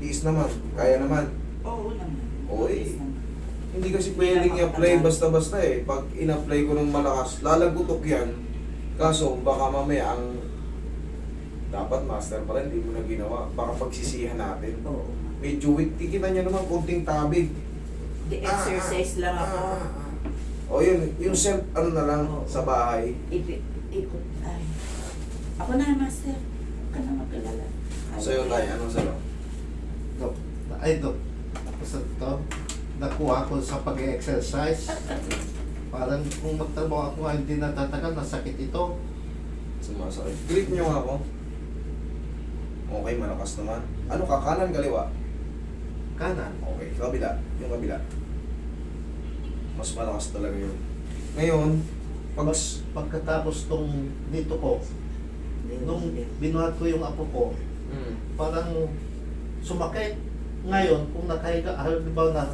tiis naman, kaya naman. Oo naman. Oo, eh. Yes naman. Hindi kasi pwedeng i-apply basta-basta eh. Pag in-apply ko ng malakas, lalagutok yan. Kaso baka mamaya ang dapat master pala, hindi mo na ginawa. Baka pagsisihan natin. Oo. Medyo weak. Kikita niya naman konting tabig. The exercise lang ako. O yun, yung self ano na lang Oo. sa bahay. Ikot. Ay. Ako na, master. Huwag ka na magkalala. Sa'yo tayo, anong sa'yo? Dok, ay Dok, basta ito, nakuha ko sa pag-exercise. Parang kung magtrabaho ako nga hindi natatagal, nasakit ito. Sumasakit. Grip nyo nga ako. Okay, malakas naman. Ano ka, kanan, kaliwa? Kanan. Okay, kabila. Yung kabila. Mas malakas talaga yun. Ngayon, pag... Pagkatapos tong dito ko, nung binuhat ko yung apo ko, parang sumakit. Ngayon, kung nakahiga, halimbawa na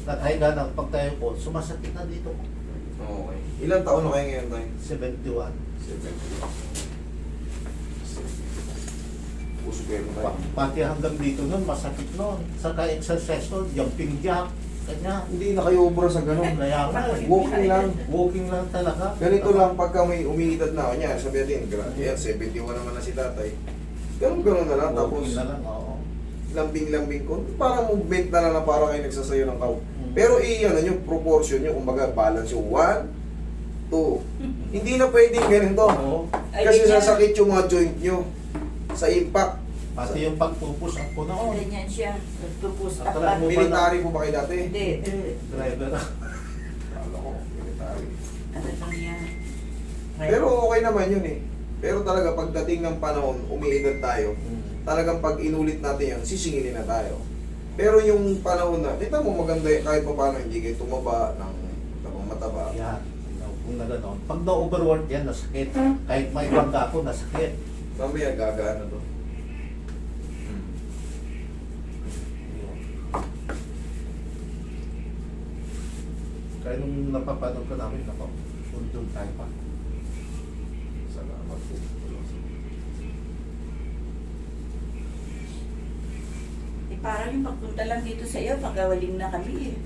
nakahiga ng pagtayo ko, sumasakit na dito. Okay. Ilang taon na kayo ngayon tayo? 71. 70. Puso kayo tayo. Pati hanggang dito nun, masakit nun. Saka exercise nun, jumping jack, kanya. Hindi na kayo ubra sa ganun. Kaya nga, Walking lang. walking lang talaga. Ganito lang pagka may umiidad na. Kanya, sabi natin, yan, 71 naman na si tatay. Ganun na lang. Tapos, Walking na lang, oo. lambing-lambing ko. Parang movement na lang na parang kayo nagsasayo ng kaw. Pero ano nyo, proportion nyo, kumbaga balance yung 1, 2. Hindi na pwedeng ganito. Oo. Kasi sasakit yung mga joint nyo sa impact. Pati yung pagpupus up ko noon. Ganyan siya. Nagpupus up. Akala mo ba Military po ba kayo dati? Hindi. Driver. Akala ko, military. Ano lang yan? Pero okay naman yun eh. Pero talaga pagdating ng panahon, umiidad tayo. Talagang pag inulit natin yan, sisingilin na tayo. Pero yung panahon na, kita mo maganda eh, kahit pa paano hindi kayo tumaba ng mataba. Yan. Kung na gano'n. Pag na-overwork yan, nasakit. Kahit may bangga ako, nasakit. Mamaya gagaan na to. Kaya nung napapanood ko namin, ako, doon tayo pa. Salamat po. Parang yung pagpunta lang dito sa iyo, pagawaling na kami eh.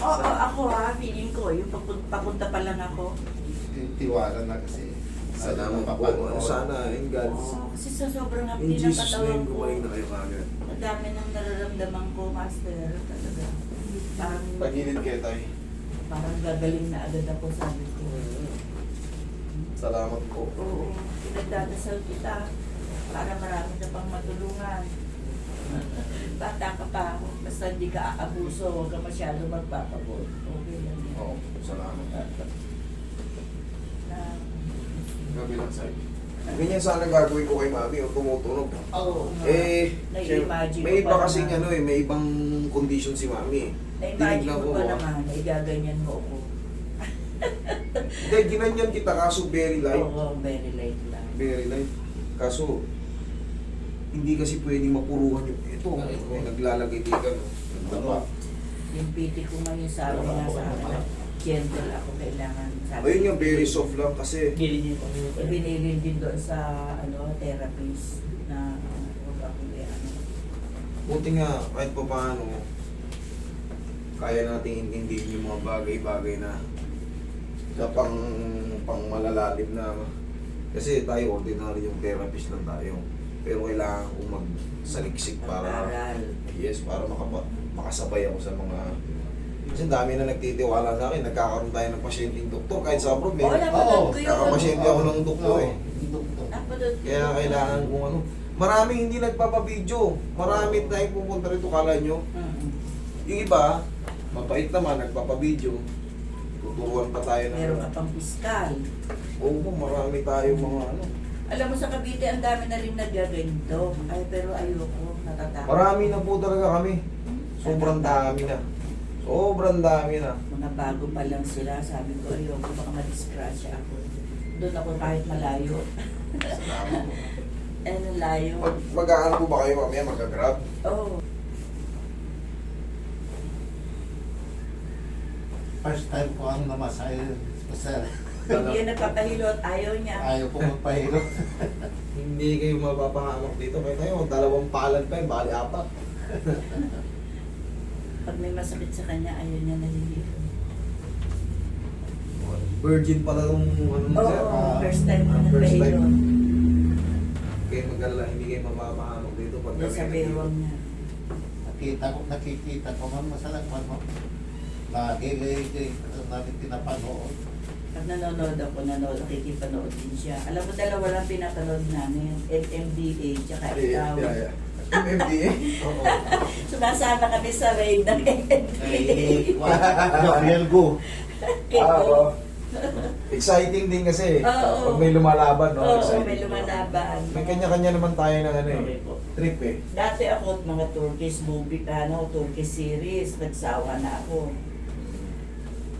Oo, ako ha, feeling ko, yung papunta pa lang ako. Tiwala na kasi. Salamat po. Sana in God's Oo, kasi sa sobrang in hapdi ng Jesus katawan name ko, gumaling na kayo kagad. ang dami ng nararamdaman ko, master, talaga. Parang, Pagilid kayo tayo. parang gagaling na agad ako, sabi ko. Salamat po. Oo, pinagdadasal kita para marami ka pang matulungan. Bata ka pa, basta hindi ka aabuso, huwag ka masyado magpapabot. Okay lang yan. Oo, salamat. Na, Gabi lang sa'yo. Ganyan sana gagawin ko kay mami, o tumutunog. Oo. May Na-imagine ko iba pa kasing naman. ano eh, may ibang condition si mami. Na-imagine Tinignan ko ko, pa ah. naman, na igaganyan mo ako. Hindi, ginanyan kita kaso very light. Oo, very light lang. Very light. Kaso, hindi kasi pwedeng mapuruhan yung ito. May naglalagay dito, no? Nagdapa. Yung piti ko ngayon sabi nga sa akin, na gentle ako kailangan. Sabi Ayun nga, ko, very soft lang kasi binilin din doon sa therapist na huwag akong ano. buti nga kahit pa paano kaya natin intindihin yung mga bagay-bagay na pang malalalim na kasi tayo ordinary yung therapist lang tayo. Pero kailangan kong magsaliksik para yes, para makasabay ako sa mga kasi dami na nagtitiwala sa akin, nagkakaroon tayo ng pasyenteng doktor kahit sa abroad may Oo, napanood ko yun. kakapasyente ako ng doktor eh. Napanood ko Kaya yun. kailangan kong ano, maraming hindi nagpapabideo, marami tayong pupunta rito, kala nyo. Yung iba, mapait naman, nagpapabideo, tuturuan pa tayo ng Meron ka pang piskal. oo, marami tayong mga ano. Alam mo sa Cavite, ang dami na rin nagaganito. Ay, pero ayoko, natatakot. Marami na po talaga kami. Sobrang dami na. Sobrang dami na. Mga bago pa lang sila, sabi ko, ayoko, baka madisgrasya ako. Doon ako kahit malayo. Salamat po. Ano layo? Mag-aano po ba kayo mamaya? Mag-grab? Oo. First time ko ang namasahe. Basta Hindi yan nagpapahilo at ayaw niya. ayaw ko magpahilo. hindi kayo mapapahamak dito. Kaya tayo, dalawang palad pa yun, bali apat. Pag may masakit sa kanya, ayaw niya nalilito. Virgin pala yung ano mo, sir. Oo, first time mo First nagpahilot. time. Kaya mag-alala, hindi kayo mapapahamak dito pag Doon sa bewang niya. Nakikita ko man masalagman mo. Lagi namin pinapanood. Pag nanonood ako, nakikipanood din siya. Alam mo, dalawa lang pinapanood namin. LMDA, tsaka ikaw. MMDA? Oo. Sumasama kami sa raid ng LMDA. Gabriel Go. Oo. Exciting din kasi. Oo. Pag may lumalaban, no? Oo, Exciting. may lumalaban. May kanya-kanya naman tayo ng ano eh. Trip eh. Dati ako mga Turkish movie, Turkish series, nagsawa na ako.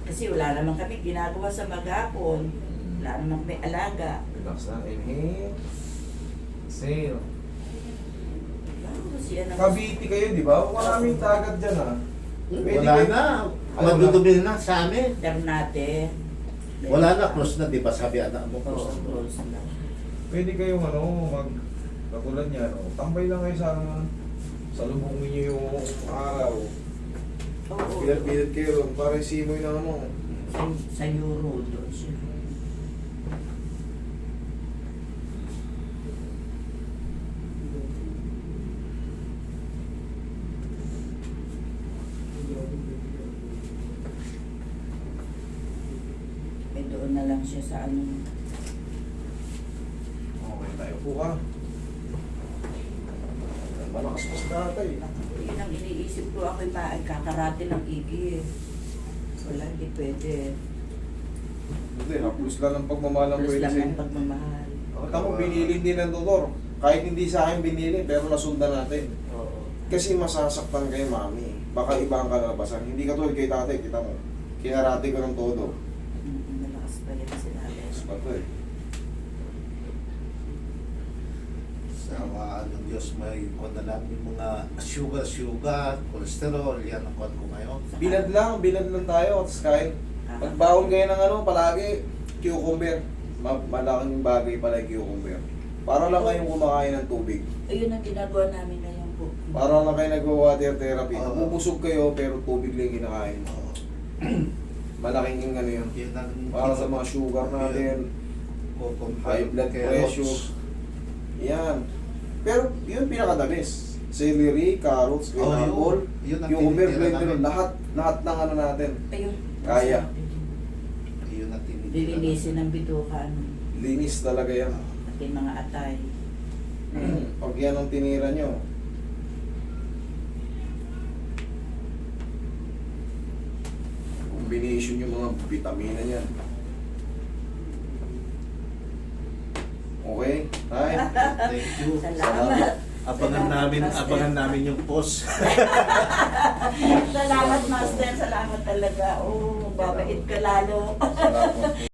Kasi wala naman kami ginagawa sa maghapon. Wala naman may alaga. Relax na. Inhale. Exhale. Siya na. Cavite kayo, di ba? Maraming dagat dyan ah. Pwede Wala kayo- na. Ano Madudumi na sa amin. Ternate. Wala na, cross na, di ba? Sabi anak mo, cross Oo, na. close na. Pwede kayong katulad niya, no? Tambay lang kayo sa lubong niyo yung araw. Oo. Bilat-bilat kayo, para simoy na ano. Sa Euro doon siya. May doon na lang siya sa ano. Okay tayo po ka. Malakas pa sa tatay. Yun ang iniisip ko, ako'y kakarate ng igi eh. Wala, hindi pwede. Hindi, haplos lang ang pagmamahal ang Plus pwede lang sa'yo. ang pagmamahal. Tama, binili din ng doktor. Kahit hindi sa akin binili, pero nasundan natin. Oo. Kasi masasaktan kayo, mami. Baka iba ang kalalabasan. Hindi ka tulad kay tatay, kita mo. Kinarate ko ng todo. Malakas pa yan sinabi. Mas pa to eh. Sa mga Diyos, may kung na lang yung mga sugar, cholesterol, yan ang kwan ko ngayon. Bilad lang tayo. Tapos kahit magbawal kayo ng ano, palagi, cucumber. Malaking bagay pala yung cucumber. Para lang kayong kumakain ng tubig. Ayun ang ginagawa namin ngayon po. Para lang kayo nag-water therapy. Oo. Bubusog kayo pero tubig lang yung kinakain. Oo. Malaking yung ano yun. Yan ang Para sa mga sugar natin, high blood pressure. Yan. Pero yun pinaka-the best. Celery, carrots, green Oh, apple, yun ang cucumber, tinitira blender, namin. lahat ng ano natin. Ayun. Kaya. Yun ang tinitira. Lilinisin ng bituka Linis talaga yan. ating mga atay. Pag yan ang tinira nyo, combination yung mga vitamina niyan. Okay? Hi. Thank you. Salamat. Abangan namin yung post. Salamat, Master. Salamat talaga. Oh, babait ka lalo. Salamat.